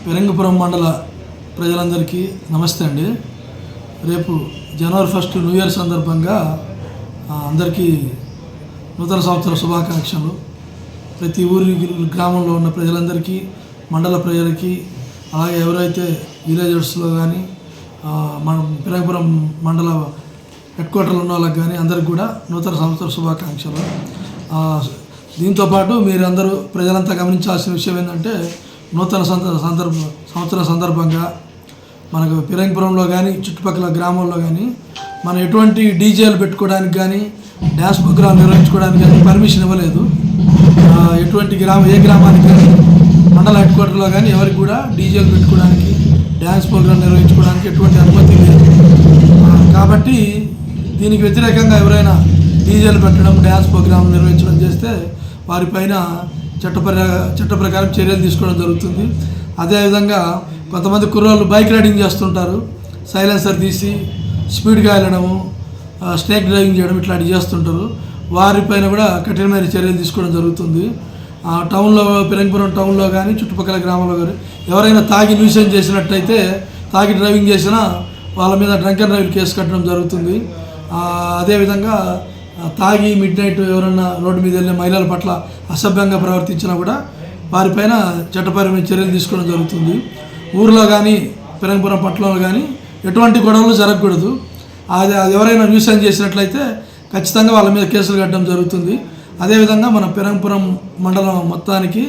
పెరంగపురం మండల ప్రజలందరికీ నమస్తే అండి. రేపు జనవరి 1 న్యూ ఇయర్ సందర్భంగా అందరికీ నూతన సంవత్సర శుభాకాంక్షలు. ప్రతి ఊరి గ్రామంలో ఉన్న ప్రజలందరికీ, మండల ప్రజలకి, అలాగే ఎవరైతే విలేజర్స్లో కానీ మన పెరంగపురం మండల హెడ్ క్వార్టర్లో ఉన్న వాళ్ళకి కానీ అందరికి కూడా నూతన సంవత్సర శుభాకాంక్షలు. దీంతోపాటు మీరందరూ ప్రజలంతా గమనించాల్సిన విషయం ఏంటంటే, నూతన సంవత్సరం సందర్భంగా మనకు పెరంగపురంలో కానీ చుట్టుపక్కల గ్రామాల్లో కానీ మనం ఎటువంటి డీజేలు పెట్టుకోవడానికి కానీ డ్యాన్స్ ప్రోగ్రాం నిర్వహించుకోవడానికి కానీ పర్మిషన్ ఇవ్వలేదు. ఏ గ్రామానికి కానీ మండల హెడ్ క్వార్టర్లో కానీ ఎవరికి కూడా డీజేలు పెట్టుకోవడానికి, డ్యాన్స్ ప్రోగ్రాం నిర్వహించుకోవడానికి ఎటువంటి అనుమతి లేదు. కాబట్టి దీనికి వ్యతిరేకంగా ఎవరైనా డీజేలు పెట్టడం, డ్యాన్స్ ప్రోగ్రాం నిర్వహించడం చేస్తే వారిపైన చట్ట ప్రకారం చర్యలు తీసుకోవడం జరుగుతుంది. అదేవిధంగా కొంతమంది కుర్రోళ్ళు బైక్ రైడింగ్ చేస్తుంటారు, సైలెన్సర్ తీసి స్పీడ్గా వెళ్ళడము, స్నేక్ డ్రైవింగ్ చేయడం ఇట్లాంటివి చేస్తుంటారు. వారిపైన కూడా కఠినమైన చర్యలు తీసుకోవడం జరుగుతుంది. టౌన్లో, పెరంగపురం టౌన్లో కానీ చుట్టుపక్కల గ్రామాల్లో కానీ ఎవరైనా తాగి న్యూసెన్స్ చేసినట్టయితే, తాగి డ్రైవింగ్ చేసినా వాళ్ళ మీద డ్రంక్ అండ్ డ్రైవ్ కేసు కట్టడం జరుగుతుంది. అదేవిధంగా తాగి మిడ్ నైట్ ఎవరన్నా రోడ్డు మీద వెళ్ళే మహిళల పట్ల అసభ్యంగా ప్రవర్తించినా కూడా వారిపైన చట్టపరమైన చర్యలు తీసుకోవడం జరుగుతుంది. ఊర్లో కానీ పెరంగపురం పట్టణంలో కానీ ఎటువంటి గొడవలు జరగకూడదు. అది ఎవరైనా న్యూసెన్స్ చేసినట్లయితే ఖచ్చితంగా వాళ్ళ మీద కేసులు కట్టడం జరుగుతుంది. అదేవిధంగా మన పెరంగపురం మండలం మొత్తానికి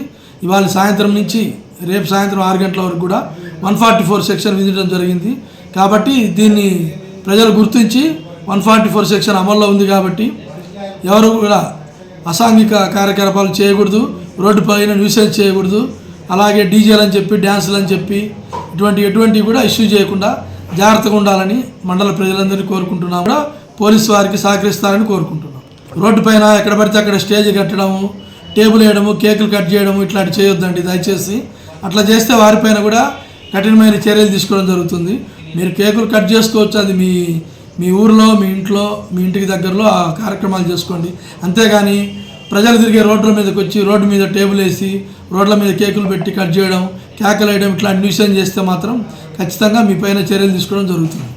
ఇవాళ సాయంత్రం నుంచి రేపు సాయంత్రం 6 గంటల వరకు కూడా 144 సెక్షన్ విధించడం జరిగింది. కాబట్టి దీన్ని ప్రజలు గుర్తించి 144 సెక్షన్ అమల్లో ఉంది. కాబట్టి ఎవరు కూడా అసాంఘిక కార్యకలాపాలు చేయకూడదు, రోడ్డు పైన న్యూసెన్స్ చేయకూడదు. అలాగే డీజేలు అని చెప్పి, డ్యాన్సులు అని చెప్పి ఎటువంటివి కూడా ఇష్యూ చేయకుండా జాగ్రత్తగా ఉండాలని మండల ప్రజలందరినీ కోరుకుంటున్నాం. కూడా పోలీసు వారికి సహకరిస్తారని కోరుకుంటున్నాం. రోడ్డు పైన ఎక్కడ పడితే అక్కడ స్టేజ్ కట్టడము, టేబుల్ వేయడము, కేకులు కట్ చేయడము ఇట్లాంటివి చేయొద్దండి దయచేసి. అట్లా చేస్తే వారిపైన కూడా కఠినమైన చర్యలు తీసుకోవడం జరుగుతుంది. మీరు కేకులు కట్ చేసుకోవచ్చు, అది మీ ఊరిలో, మీ ఇంట్లో, మీ ఇంటికి దగ్గరలో ఆ కార్యక్రమాలు చేసుకోండి. అంతేగాని ప్రజలు తిరిగే రోడ్ల మీదకి వచ్చి రోడ్డు మీద టేబుల్ వేసి రోడ్ల మీద కేకులు పెట్టి కట్ చేయడం, కేకలు వేయడం ఇట్లాంటి న్యూసెన్స్ చేస్తే మాత్రం ఖచ్చితంగా మీ పైన చర్యలు తీసుకోవడం జరుగుతుంది.